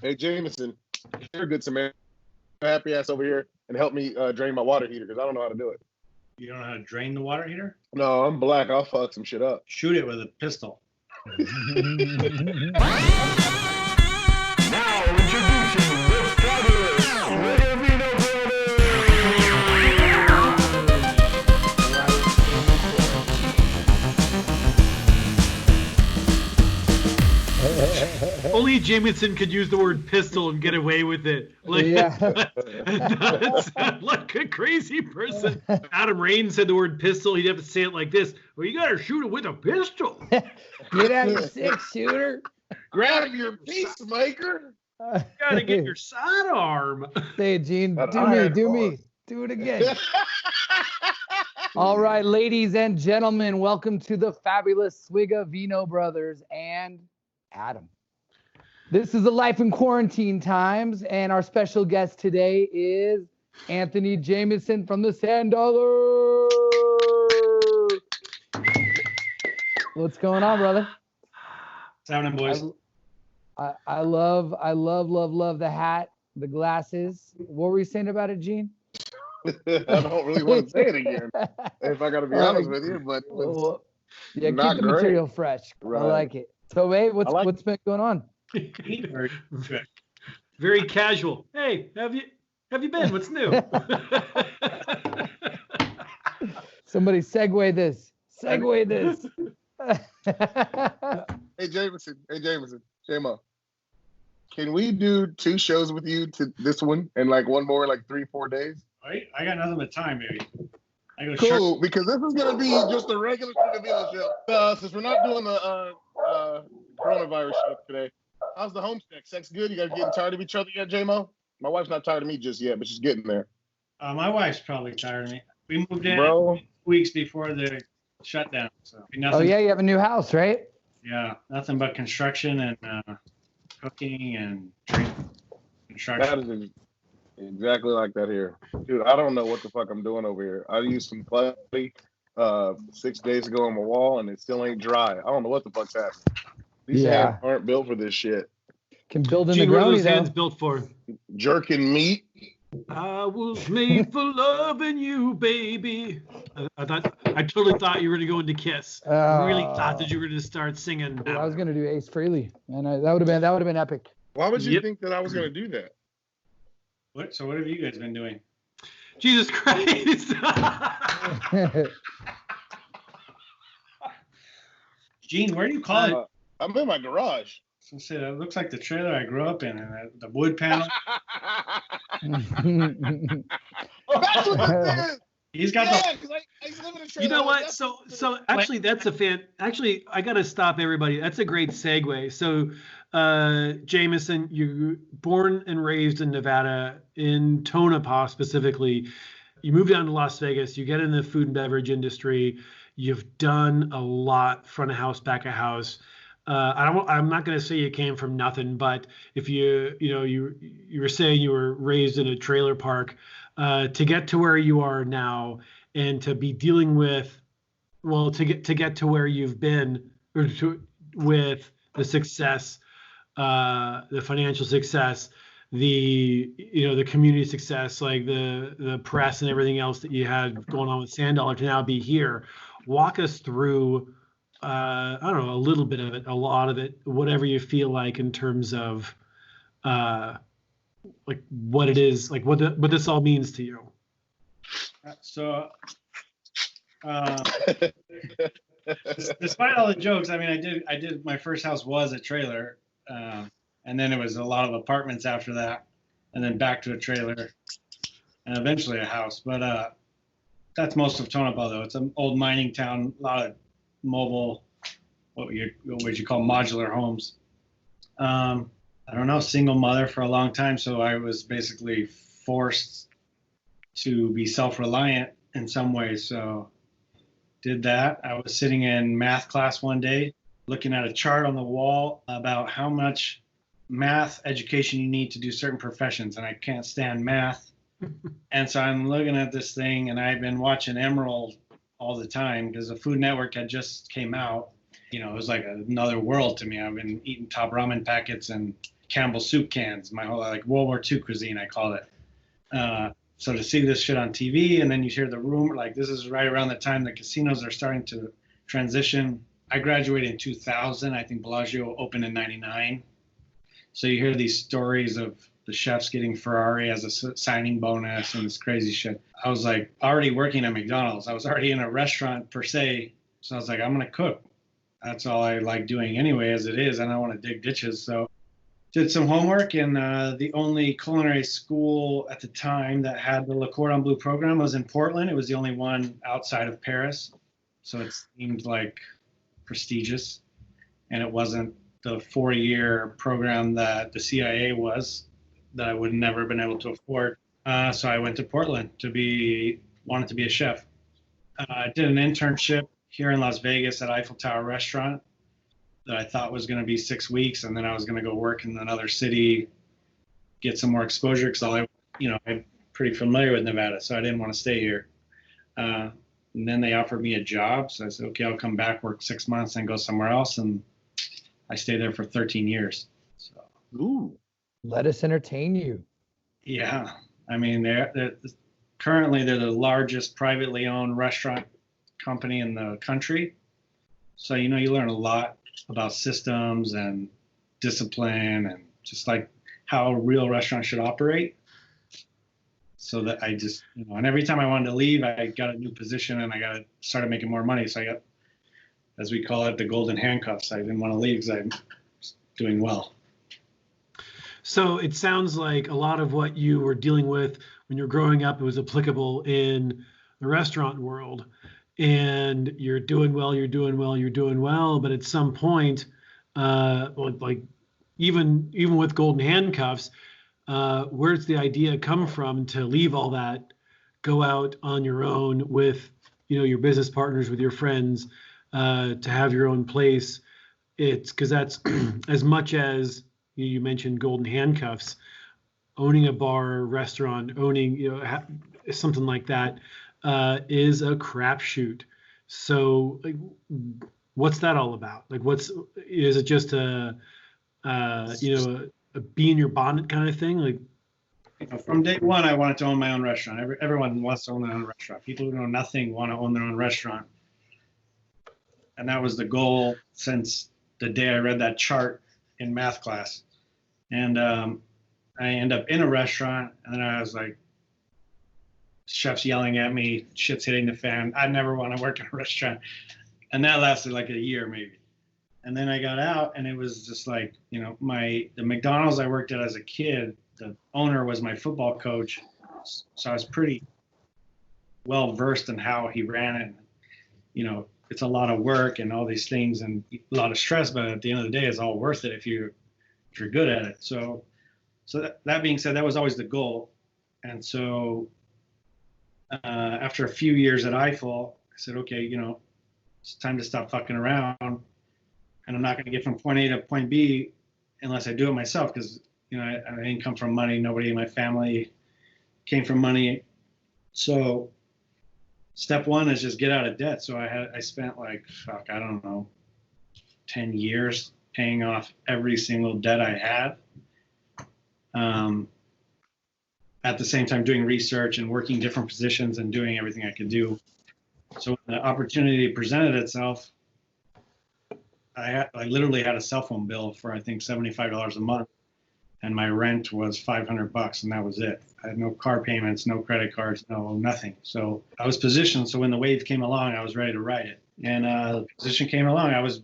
Hey, Jamison, you're a good Samaritan. Happy ass over here and help me drain my water heater because I don't know how to do it. You don't know how to drain the water heater? No, I'm black. I'll fuck some shit up. Shoot it with a pistol. Now introducing the fabulous Vino Only Jamison could use the word pistol and get away with it. Like, that sound like a crazy person. Adam Rain said the word pistol. He'd have to say it like this. Well, you got to shoot it with a pistol. Get out your six-shooter. Grab your peacemaker. You got to get your sidearm. Say it, Gene. Do me. Do it again. All right, ladies and gentlemen, welcome to the fabulous Swigga Vino Brothers and Adam. This is the Life in Quarantine Times, and our special guest today is Anthony Jamison from the Sand Dollar. What's going on, brother? Sounding boys. I love the hat, the glasses. What were you saying about it, Gene? I don't really want to say it again, if I got to be honest with you, but yeah, keep not the great. material fresh. Right. I like it. So, babe, what's been going on? Very casual. Hey, have you been? What's new? Somebody segue this. Hey, Jamison, J-Mo. Can we do 2 shows with you to this one and like one more like 3-4 days? I got nothing but time, baby. I go Cool, because this is gonna be just a regular Swigga show. Since we're not doing the coronavirus show today, how's the home sex good? You guys getting tired of each other yet, J-Mo? My wife's not tired of me just yet, but she's getting there. My wife's probably tired of me. We moved in Bro. weeks before the shutdown, so Oh yeah, you have a new house, right? Yeah, nothing but construction and cooking and drinking. Construction. That is exactly like that here. Dude, I don't know what the fuck I'm doing over here. I used some putty 6 days ago on my wall, and it still ain't dry. I don't know what the fuck's happening. These hands aren't built for this shit. Can build in Gene, the what are ground. those hands built for? Jerking meat. I was made for loving you, baby. I totally thought you were going to go into Kiss. I really thought that you were going to start singing. Dude, I was going to do Ace Frehley, and that would have been epic. Why would you think that I was going to do that? What have you guys been doing? Jesus Christ. Gene, where do you call it? I'm in my garage. So it looks like the trailer I grew up in, and the wood panel. That's what this is. He's got I live in a trailer. You know what? So actually, actually, I got to stop everybody. That's a great segue. So, Jamison, you're born and raised in Nevada, in Tonopah specifically. You moved down to Las Vegas. You get in the food and beverage industry. You've done a lot, front of house, back of house. I'm not going to say you came from nothing, but if you were saying you were raised in a trailer park, to get to where you are now and to be dealing with, to get to where you've been with the success, the financial success, the community success, like the press and everything else that you had going on with Sand Dollar to now be here. Walk us through. I don't know, a little bit of it, a lot of it, whatever you feel like in terms of like what it is, like what this all means to you. So, despite all the jokes, I mean, I did. My first house was a trailer, and then it was a lot of apartments after that, and then back to a trailer, and eventually a house. But that's most of Tonopah, though. It's an old mining town, a lot of mobile, what would you call modular homes. I don't know, single mother for a long time, so I was basically forced to be self-reliant in some ways. So did that. I was sitting in math class one day looking at a chart on the wall about how much math education you need to do certain professions, and I can't stand math. And so I'm looking at this thing, and I've been watching Emerald all the time because the Food Network had just came out. It was like another world to me. I've been eating top ramen packets and Campbell soup cans, my whole like World War II cuisine, I call it. So to see this shit on TV, and then you hear the rumor, like this is right around the time the casinos are starting to transition. I graduated in 2000. I think Bellagio opened in 99. So you hear these stories of the chefs getting Ferrari as a signing bonus and this crazy shit. I was like already working at McDonald's. I was already in a restaurant per se. So I was like, I'm going to cook. That's all I like doing anyway, as it is. And I want to dig ditches. So did some homework, and the only culinary school at the time that had the Le Cordon Bleu program was in Portland. It was the only one outside of Paris. So it seemed like prestigious, and it wasn't the 4-year program that the CIA was, that I would never have been able to afford. So I went to Portland wanted to be a chef. I did an internship here in Las Vegas at Eiffel Tower Restaurant that I thought was going to be 6 weeks, and then I was going to go work in another city, get some more exposure, because I'm pretty familiar with Nevada, so I didn't want to stay here. And then they offered me a job, so I said, okay, I'll come back, work 6 months, and go somewhere else, and I stayed there for 13 years. So, ooh, let us entertain you. Yeah, I mean, currently they're the largest privately owned restaurant company in the country. So you learn a lot about systems and discipline and just like how a real restaurant should operate. So that I just, and every time I wanted to leave, I got a new position and I started making more money. So I got, as we call it, the golden handcuffs. I didn't want to leave because I'm doing well. So it sounds like a lot of what you were dealing with when you're growing up, it was applicable in the restaurant world. And you're doing well, but at some point, like even with golden handcuffs, where's the idea come from to leave all that, go out on your own with, your business partners, with your friends, to have your own place? It's because that's as much as you mentioned golden handcuffs, owning a bar, restaurant, owning, something like that. Is a crapshoot. So, like, what's that all about? Like, is it just a bee in your bonnet kind of thing? Like, from day one, I wanted to own my own restaurant. Everyone wants to own their own restaurant. People who know nothing want to own their own restaurant, and that was the goal since the day I read that chart in math class. And I end up in a restaurant, and then I was like, chefs yelling at me, shit's hitting the fan. I never want to work in a restaurant. And that lasted like a year maybe. And then I got out, and it was just like, the McDonald's I worked at as a kid, the owner was my football coach. So I was pretty well versed in how he ran it. It's a lot of work and all these things and a lot of stress, but at the end of the day, it's all worth it if you're good at it. So that being said, that was always the goal. And so after a few years at Eiffel, I said, okay, it's time to stop fucking around, and I'm not going to get from point A to point B unless I do it myself, because I didn't come from money. Nobody in my family came from money. So step one is just get out of debt. So I spent like, I don't know, 10 years paying off every single debt I had. At the same time doing research and working different positions and doing everything I could do. So when the opportunity presented itself, I literally had a cell phone bill for, I think, $75 a month, and my rent was $500, and that was it. I had no car payments, no credit cards, nothing. So I was positioned, so when the wave came along, I was ready to ride it. And the position came along, I was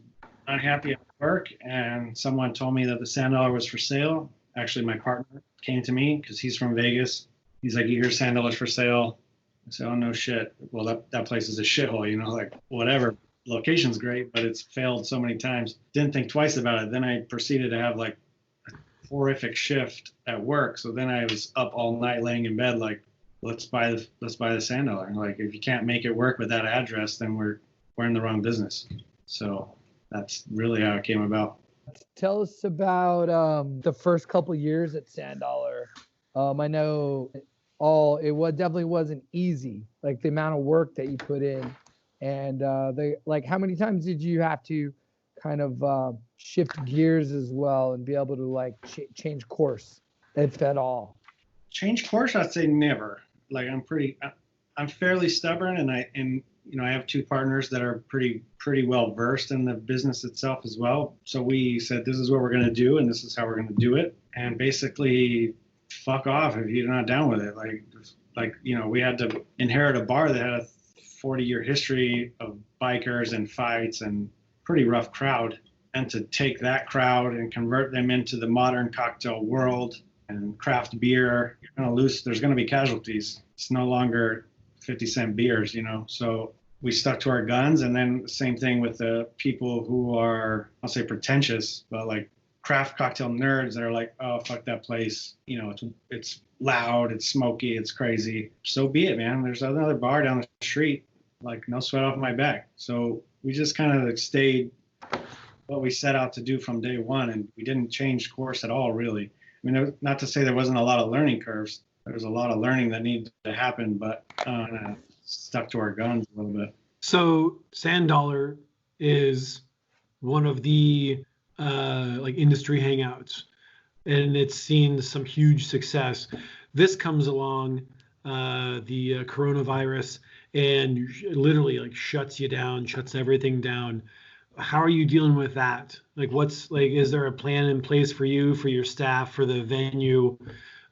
unhappy at work, and someone told me that the Sand Dollar was for sale. Actually, my partner came to me because he's from Vegas. He's like, you hear Sand Dollar's for sale? I said, oh, no shit. Well, that place is a shithole, like whatever. Location's great, but it's failed so many times. Didn't think twice about it. Then I proceeded to have like a horrific shift at work. So then I was up all night laying in bed like, let's buy the Sand Dollar. Like, if you can't make it work with that address, then we're in the wrong business. So that's really how it came about. Tell us about the first couple years at Sand Dollar. I know definitely wasn't easy, like the amount of work that you put in, and how many times did you have to kind of shift gears as well and be able to like change course, if at all? Change course, I'd say never. Like I'm fairly stubborn, and I have two partners that are pretty well versed in the business itself as well. So we said, this is what we're going to do, and this is how we're going to do it. And basically, fuck off if you're not down with it. We had to inherit a bar that had a 40-year history of bikers and fights and pretty rough crowd. And to take that crowd and convert them into the modern cocktail world and craft beer, you're going to lose. There's going to be casualties. It's no longer 50-cent beers, So we stuck to our guns. And then the same thing with the people who are, I'll say pretentious, but like craft cocktail nerds that are like, oh, fuck that place. It's loud, it's smoky, it's crazy. So be it, man. There's another bar down the street, like no sweat off my back. So we just kind of stayed what we set out to do from day one. And we didn't change course at all, really. I mean, not to say there wasn't a lot of learning curves. There was a lot of learning that needed to happen, but stuck to our guns a little bit. So Sand Dollar is one of the like industry hangouts, and it's seen some huge success. This comes along, the coronavirus, and literally like shuts you down, shuts everything down. How are you dealing with that? Like, is there a plan in place for you, for your staff, for the venue?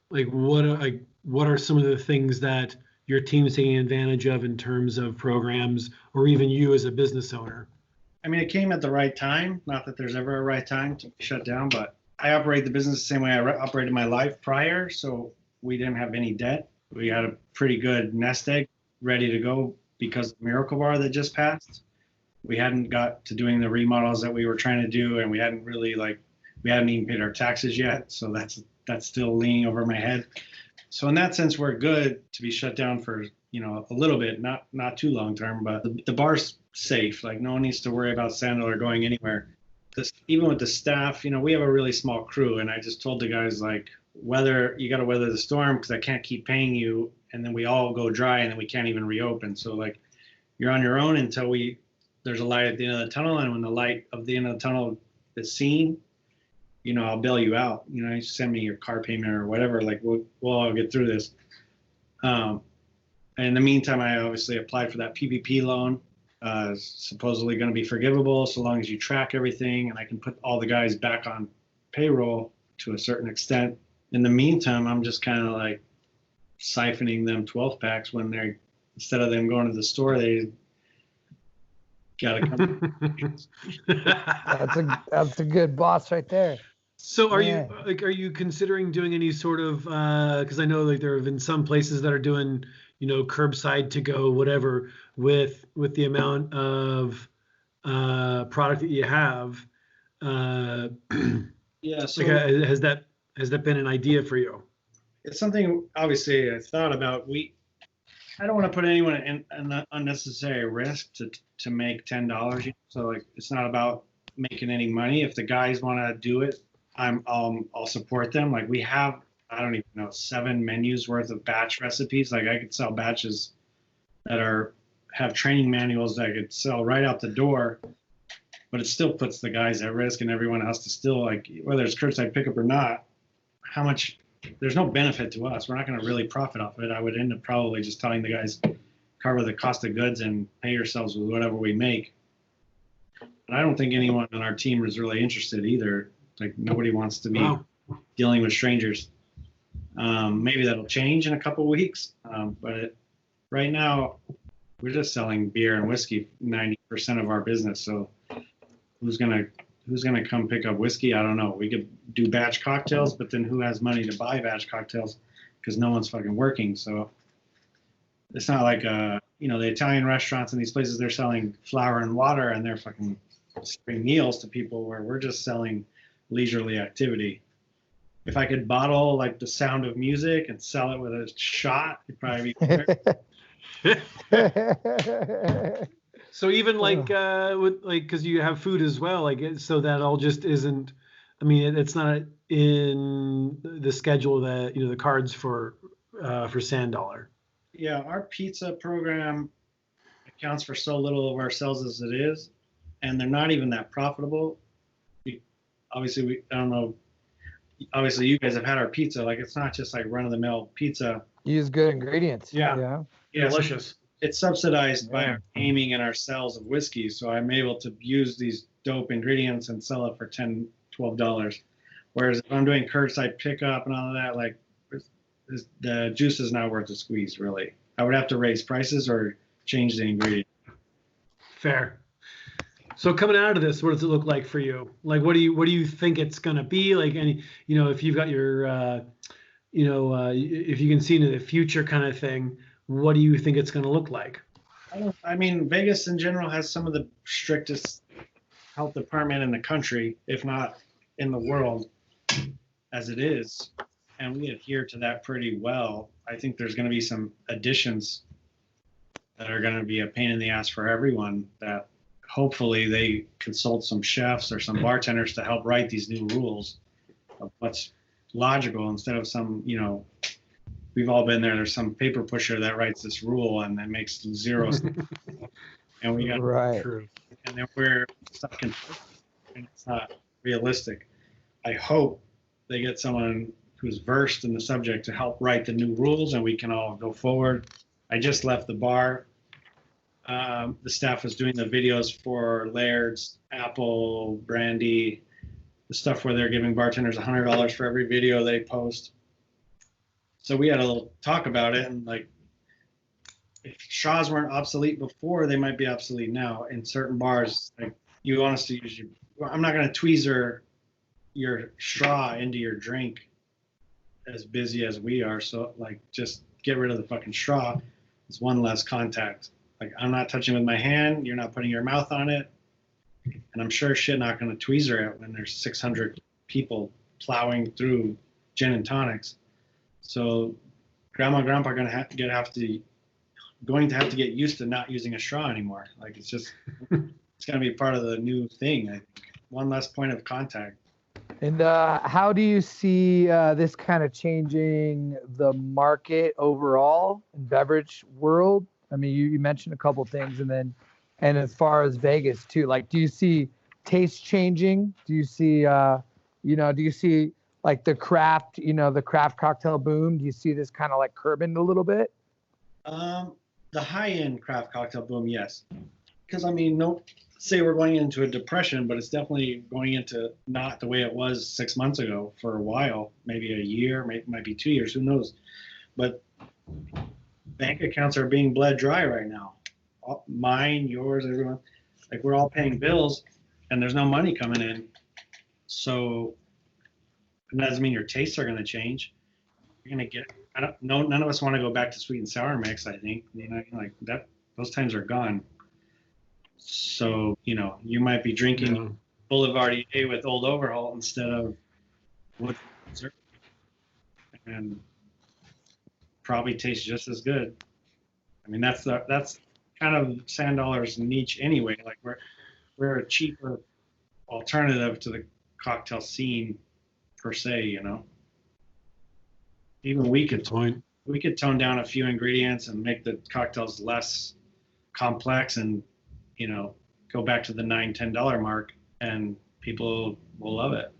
Like, what are some of the things that your team's taking advantage of in terms of programs, or even you as a business owner? I mean, it came at the right time. Not that there's ever a right time to shut down, but I operate the business the same way I operated my life prior. So we didn't have any debt. We had a pretty good nest egg ready to go because of the Miracle Bar that just passed. We hadn't got to doing the remodels that we were trying to do, and we hadn't even paid our taxes yet. So that's still leaning over my head. So in that sense, we're good to be shut down for, a little bit, not too long term, but the bar's safe. Like, no one needs to worry about Sandal or going anywhere. Even with the staff, we have a really small crew, and I just told the guys, like, you got to weather the storm because I can't keep paying you, and then we all go dry, and then we can't even reopen. So, like, you're on your own until there's a light at the end of the tunnel, and when the light of the end of the tunnel is seen, I'll bail you out. You send me your car payment or whatever. Like, we'll all get through this. And in the meantime, I obviously applied for that PPP loan. Supposedly going to be forgivable so long as you track everything, and I can put all the guys back on payroll to a certain extent. In the meantime, I'm just kind of like siphoning them 12 packs when instead of them going to the store, they got to come. That's a good boss right there. So are you considering doing any sort of, because I know like there have been some places that are doing, curbside to go, whatever, with the amount of product that you have. Yeah. So has that been an idea for you? It's something obviously I thought about. I don't want to put anyone in an unnecessary risk to make $10. So like, it's not about making any money. If the guys want to do it, I'll support them. Like, we have, I don't even know, 7 menus worth of batch recipes. Like, I could sell batches that have training manuals that I could sell right out the door, but it still puts the guys at risk and everyone else to still, like, whether it's curbside pickup or not, there's no benefit to us. We're not going to really profit off of it. I would end up probably just telling the guys, cover the cost of goods and pay yourselves with whatever we make. But I don't think anyone on our team is really interested either. Like, nobody wants to be dealing with strangers. Maybe that'll change in a couple of weeks. But right now, we're just selling beer and whiskey, 90% of our business. So who's gonna come pick up whiskey? I don't know. We could do batch cocktails, but then who has money to buy batch cocktails? Because no one's fucking working. So it's not like the Italian restaurants and these places, they're selling flour and water and they're fucking serving meals to people, where we're just selling leisurely activity. If I could bottle like The Sound of Music and sell it with a shot, it'd probably be better. So even like because you have food as well, like, so that all just isn't. I mean, it's not in the schedule that the cards for Sand Dollar. Yeah, our pizza program accounts for so little of our sales as it is, and they're not even that profitable. Obviously, I don't know. Obviously, you guys have had our pizza. Like, it's not just like run-of-the-mill pizza. Use good ingredients. Yeah. Delicious. It's subsidized by our aiming and our sales of whiskey, so I'm able to use these dope ingredients and sell it for $10, $12. Whereas if I'm doing curbside pickup and all of that, like, the juice is not worth the squeeze, really. I would have to raise prices or change the ingredient. Fair. So coming out of this, what does it look like for you? Like, what do you think it's gonna be? Like, any, if you've got your, if you can see into the future kind of thing, what do you think it's gonna look like? I mean, Vegas in general has some of the strictest health department in the country, if not in the world, as it is, and we adhere to that pretty well. I think there's going to be some additions that are going to be a pain in the ass for everyone, that hopefully they consult some chefs or some bartenders to help write these new rules of what's logical, instead of some, we've all been there. There's some paper pusher that writes this rule and that makes zero sense. And we got True. And then we're stuck in, and it's not realistic. I hope they get someone who's versed in the subject to help write the new rules, and we can all go forward. I just left the bar. The staff was doing the videos for Laird's, Apple, Brandy, the stuff where they're giving bartenders $100 for every video they post. So we had a little talk about it, and like, if straws weren't obsolete before, they might be obsolete now. In certain bars, like, you want us to use I'm not going to tweezer your straw into your drink as busy as we are. So, like, just get rid of the fucking straw. It's one less contact. Like, I'm not touching with my hand. You're not putting your mouth on it. And I'm sure shit not going to tweezer it when there's 600 people plowing through gin and tonics. So grandma and grandpa are going to have to get used to not using a straw anymore. Like, it's just, it's going to be part of the new thing. I think. One less point of contact. And how do you see this kind of changing the market overall in beverage world? I mean, you mentioned a couple things, and as far as Vegas too, like, do you see taste changing? Do you see, like the craft cocktail boom? Do you see this kind of like curbing a little bit? The high-end craft cocktail boom, yes. Because, I mean, say we're going into a depression, but it's definitely going into not the way it was 6 months ago for a while, maybe a year, might be 2 years, who knows. But bank accounts are being bled dry right now. Mine, yours, everyone. Like, we're all paying bills, and there's no money coming in. So it doesn't mean your tastes are going to change. You're going to get, none of us want to go back to sweet and sour mix, I think. Like that, those times are gone. So, you might be drinking Boulevard EA with Old Overhaul instead of Wood, and probably tastes just as good. I mean, that's kind of Sandollar's niche anyway. Like, we're a cheaper alternative to the cocktail scene per se. Even we could tone down a few ingredients and make the cocktails less complex, and go back to the $9-10 mark, and people will love it.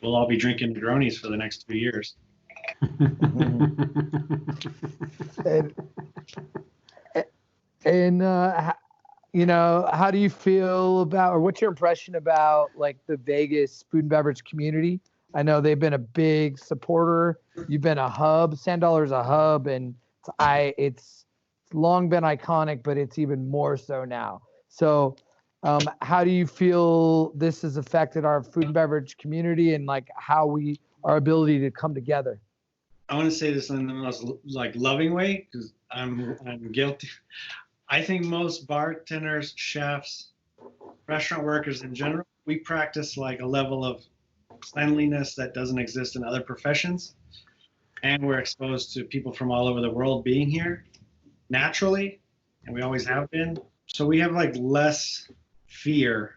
We'll all be drinking Negronis for the next 2 years. And how do you feel about, or what's your impression about, like, the Vegas food and beverage community? I know they've been a big supporter. You've been a hub. Sandollar's a hub, and it's long been iconic, but it's even more so now. So how do you feel this has affected our food and beverage community, and like our ability to come together? I want to say this in the most loving way, because I'm guilty. I think most bartenders, chefs, restaurant workers in general, we practice like a level of cleanliness that doesn't exist in other professions, and we're exposed to people from all over the world being here naturally, and we always have been. So we have like less fear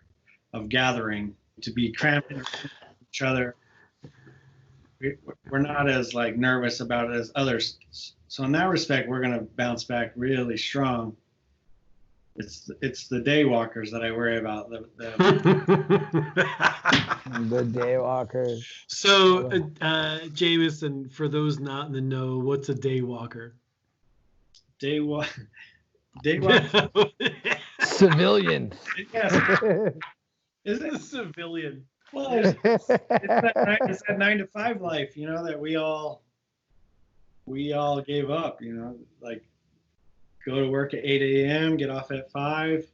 of gathering, to be cramped into each other. We're not as like nervous about it as others. So in that respect, we're going to bounce back really strong. It's the day walkers that I worry about. The day walkers. So, Jamison, for those not in the know, what's a day walker? Day walker. Civilian. Yes. Is it A civilian. Well, it's that 9 to 5 life, you know, that we all gave up, you know, like go to work at 8 a.m., get off at 5,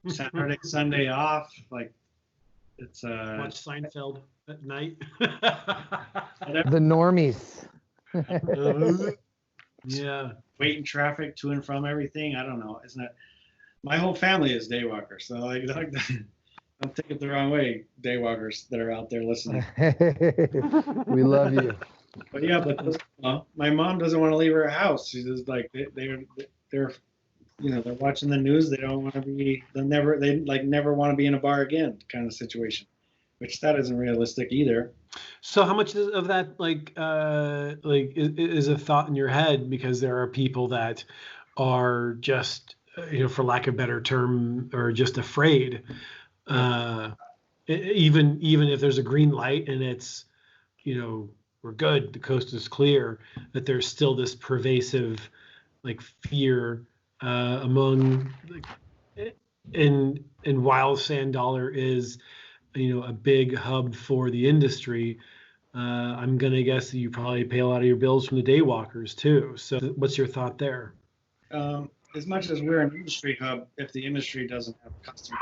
Saturday, Sunday off. Like it's Watch Seinfeld at night. The normies. Yeah. Wait in traffic to and from everything. I don't know. Isn't it? My whole family is day walkers, so like don't take it the wrong way, day walkers that are out there listening. We love you. But yeah, my mom doesn't want to leave her house. She's just like they're you know, they're watching the news. They don't want to be. They never want to be in a bar again, kind of situation. Which that isn't realistic either. So how much of that is a thought in your head, because there are people that are just, you know, for lack of a better term, or just afraid, even if there's a green light and it's, you know, we're good, the coast is clear, that there's still this pervasive like fear among, and while Sand Dollar is, you know, a big hub for the industry, I'm gonna guess that you probably pay a lot of your bills from the day walkers too. So what's your thought there? As much as we're an industry hub, if the industry doesn't have customers,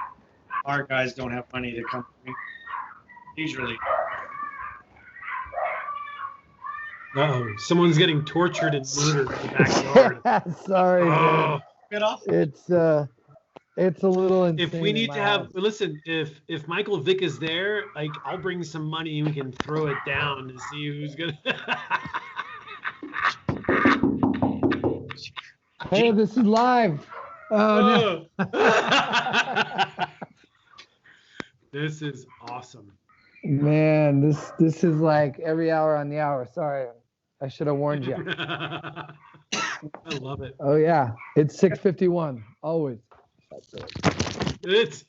our guys don't have money to come usually. Uh-oh, someone's getting tortured and murdered in the backyard. Sorry, man. Get off. It's a little insane. If we need to have, listen, if Michael Vick is there, like, I'll bring some money and we can throw it down to see who's gonna. Hey, this is live. Oh no. This is awesome. Man, this is like every hour on the hour. Sorry, I should have warned you. I love it. Oh yeah, it's 6:51 always. It's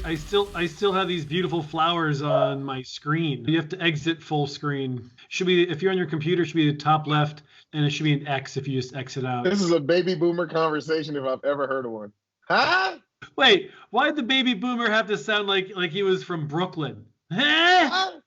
I still have these beautiful flowers on my screen. You have to exit full screen. Should be, if you're on your computer, should be the top left, and it should be an X if you just exit out. This is a baby boomer conversation if I've ever heard of one. Huh? Wait, why did the baby boomer have to sound like he was from Brooklyn? Huh?